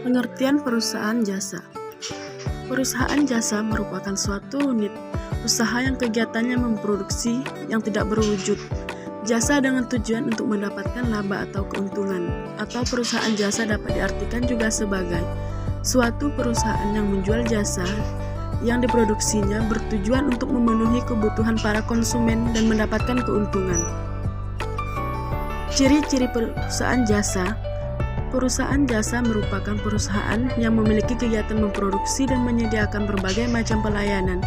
Pengertian perusahaan jasa. Perusahaan jasa merupakan suatu unit usaha yang kegiatannya memproduksi yang tidak berwujud jasa dengan tujuan untuk mendapatkan laba atau keuntungan. Atau perusahaan jasa dapat diartikan juga sebagai suatu perusahaan yang menjual jasa yang diproduksinya bertujuan untuk memenuhi kebutuhan para konsumen dan mendapatkan keuntungan. Ciri-ciri perusahaan jasa. Perusahaan jasa merupakan perusahaan yang memiliki kegiatan memproduksi dan menyediakan berbagai macam pelayanan,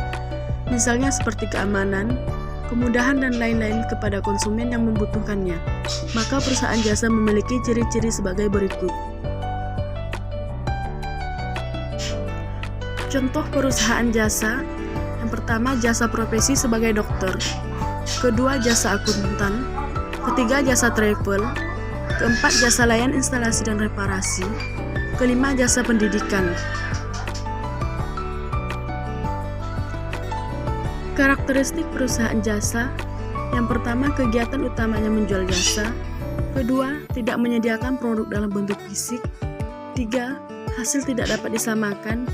misalnya seperti keamanan, kemudahan, dan lain-lain kepada konsumen yang membutuhkannya. Maka perusahaan jasa memiliki ciri-ciri sebagai berikut. Contoh perusahaan jasa. Yang pertama, jasa profesi sebagai dokter. Kedua, jasa akuntan. Ketiga, jasa travel. Keempat, jasa layan instalasi dan reparasi. Kelima, jasa pendidikan. Karakteristik perusahaan jasa. Yang pertama, kegiatan utamanya menjual jasa. Kedua, tidak menyediakan produk dalam bentuk fisik. Tiga, hasil tidak dapat disamakan.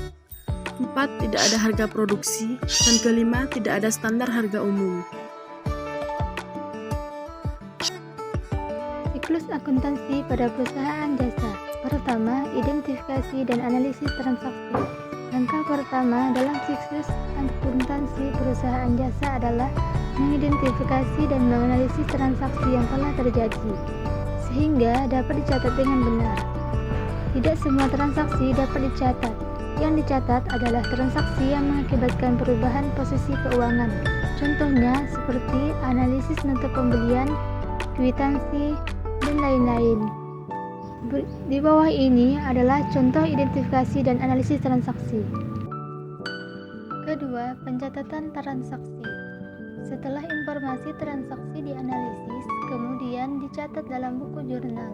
4. Tidak ada harga produksi. Dan kelima, tidak ada standar harga umum. Siklus akuntansi pada perusahaan jasa. Pertama, identifikasi dan analisis transaksi. Langkah pertama dalam siklus akuntansi perusahaan jasa adalah mengidentifikasi dan menganalisis transaksi yang telah terjadi, sehingga dapat dicatat dengan benar. Tidak semua transaksi dapat dicatat. Yang dicatat adalah transaksi yang mengakibatkan perubahan posisi keuangan. Contohnya seperti analisis nota pembelian, kwitansi, dan lain-lain. Di bawah ini adalah contoh identifikasi dan analisis transaksi. Kedua, pencatatan transaksi. Setelah informasi transaksi dianalisis, kemudian dicatat dalam buku jurnal.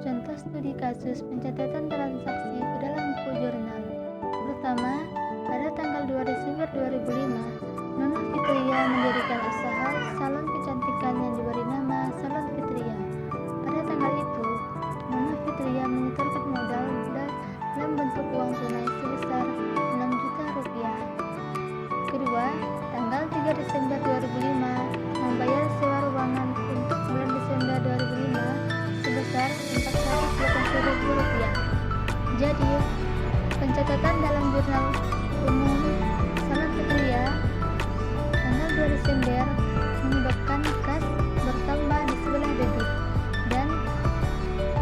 Contoh studi kasus pencatatan transaksi ke dalam buku jurnal. Pertama, pada tanggal 2 Desember 2005, Nona Fitria mendirikan usaha salon kecantikan yang diberi nama Salon Fitria. Pada tanggal itu, Nona Fitria menyetorkan modal dalam bentuk uang tunai sebesar 6 juta rupiah. Kedua, tanggal 3 Desember 2005, membayar sewa ruangan untuk bulan Desember 2005 sebesar 480.000 rupiah. Jadi, pencatatan dalam jurnal umum Salon Fitria tanggal 2 Desember menyebabkan kas bertambah di sebelah debit dan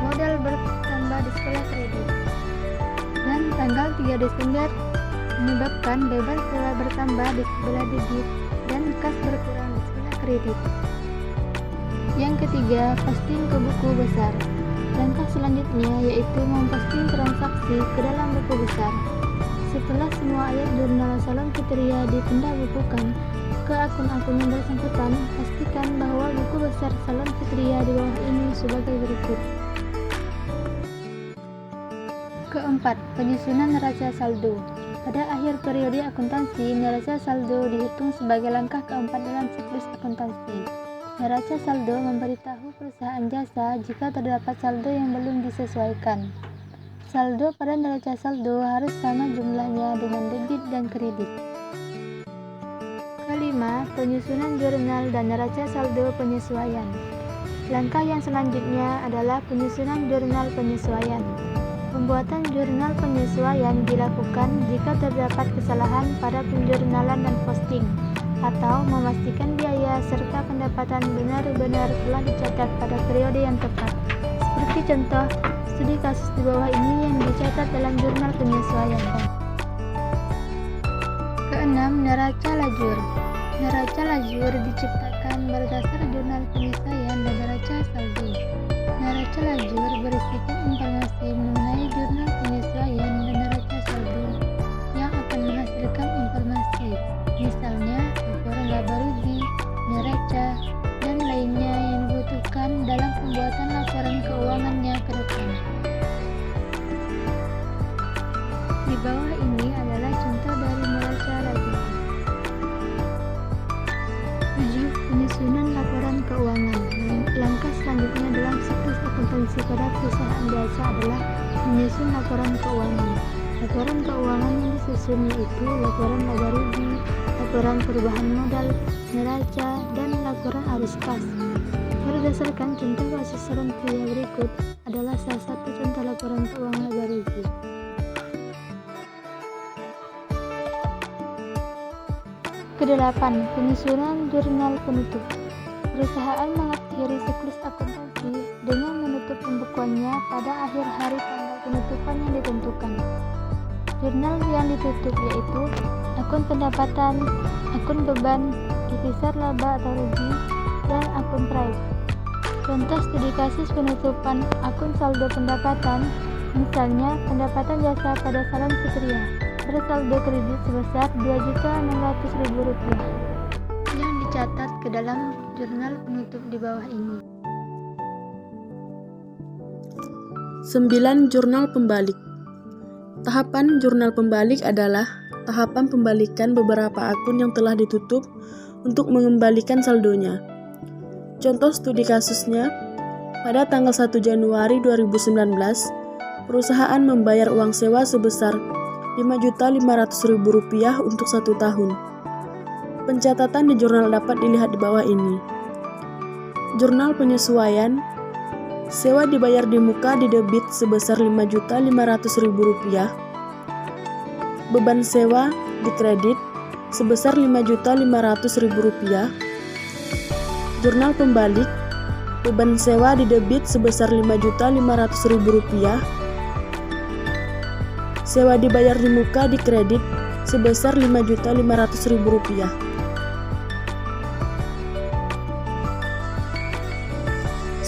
modal bertambah di sebelah kredit. Dan tanggal 3 Desember menyebabkan beban sewa bertambah di sebelah debit dan kas berkurang di sebelah kredit. Yang ketiga, posting ke buku besar. Langkah selanjutnya yaitu memposting transaksi ke dalam buku besar. Setelah semua ayat jurnal Salon Fitria dipindah-bukukan ke akun-akun yang bersangkutan, pastikan bahwa buku besar Salon Fitria di bawah ini sebagai berikut. Keempat, penyusunan neraca saldo. Pada akhir periode akuntansi, neraca saldo dihitung sebagai langkah keempat dalam siklus akuntansi. Neraca saldo memberitahu perusahaan jasa jika terdapat saldo yang belum disesuaikan. Saldo pada neraca saldo harus sama jumlahnya dengan debit dan kredit. Kelima, penyusunan jurnal dan neraca saldo penyesuaian. Langkah yang selanjutnya adalah penyusunan jurnal penyesuaian. Pembuatan jurnal penyesuaian dilakukan jika terdapat kesalahan pada penjurnalan dan posting, atau memastikan biaya serta pendapatan benar-benar telah dicatat pada periode yang tepat. Seperti contoh studi kasus di bawah ini yang dicatat dalam jurnal penyesuaian. Keenam, neraca lajur. Neraca lajur diciptakan berdasar jurnal penyesuaian dan neraca saldo. Neraca lajur berisikan informasi mengenai jurnal penyesuaian dan neraca saldo yang akan menghasilkan informasi, misalnya laporan laba rugi, neraca, dan lainnya yang dibutuhkan dalam pembuatan laporan keuangannya ke depan. Di bawah ini adalah contoh dari neraca lajur. 7. Penyusunan laporan keuangan. Langkah selanjutnya dalam siklus akuntansi akuntansi pada perusahaan jasa adalah menyusun laporan keuangan. Laporan keuangan yang disusun yaitu laporan laba rugi, laporan perubahan modal, neraca, dan laporan arus kas. Berdasarkan contoh kasus rangkaian berikut adalah salah satu contoh laporan keuangan laba rugi. Kedelapan, penyusunan jurnal penutup. Perusahaan mengakhiri siklus akuntansi dengan menutup pembukuannya pada akhir hari tanggal penutupan yang ditentukan. Jurnal yang ditutup yaitu akun pendapatan, akun beban, divisor laba atau rugi, dan akun price. Contoh studi kasus penutupan akun saldo pendapatan, misalnya pendapatan jasa pada Salam Sutria bersaldo kredit sebesar Rp2.600.000 yang dicatat ke dalam jurnal penutup di bawah ini. 9. Jurnal pembalik. Tahapan jurnal pembalik adalah tahapan pembalikan beberapa akun yang telah ditutup untuk mengembalikan saldonya. Contoh studi kasusnya, pada tanggal 1 Januari 2019, perusahaan membayar uang sewa sebesar Rp5.500.000 untuk 1 tahun. Pencatatan di jurnal dapat dilihat di bawah ini. Jurnal penyesuaian, sewa dibayar di muka di debit sebesar Rp5.500.000. Beban sewa di kredit sebesar Rp5.500.000. Jurnal pembalik, beban sewa di debit sebesar Rp5.500.000. Sewa dibayar di muka di kredit sebesar Rp5.500.000.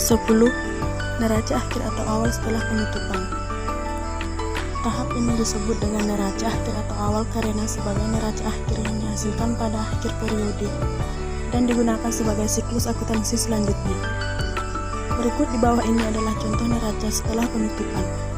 10. Neraca akhir atau awal setelah penutupan. Tahap ini disebut dengan neraca akhir atau awal karena sebagai neraca akhir yang dihasilkan pada akhir periode dan digunakan sebagai siklus akuntansi selanjutnya. Berikut di bawah ini adalah contoh neraca setelah penutupan.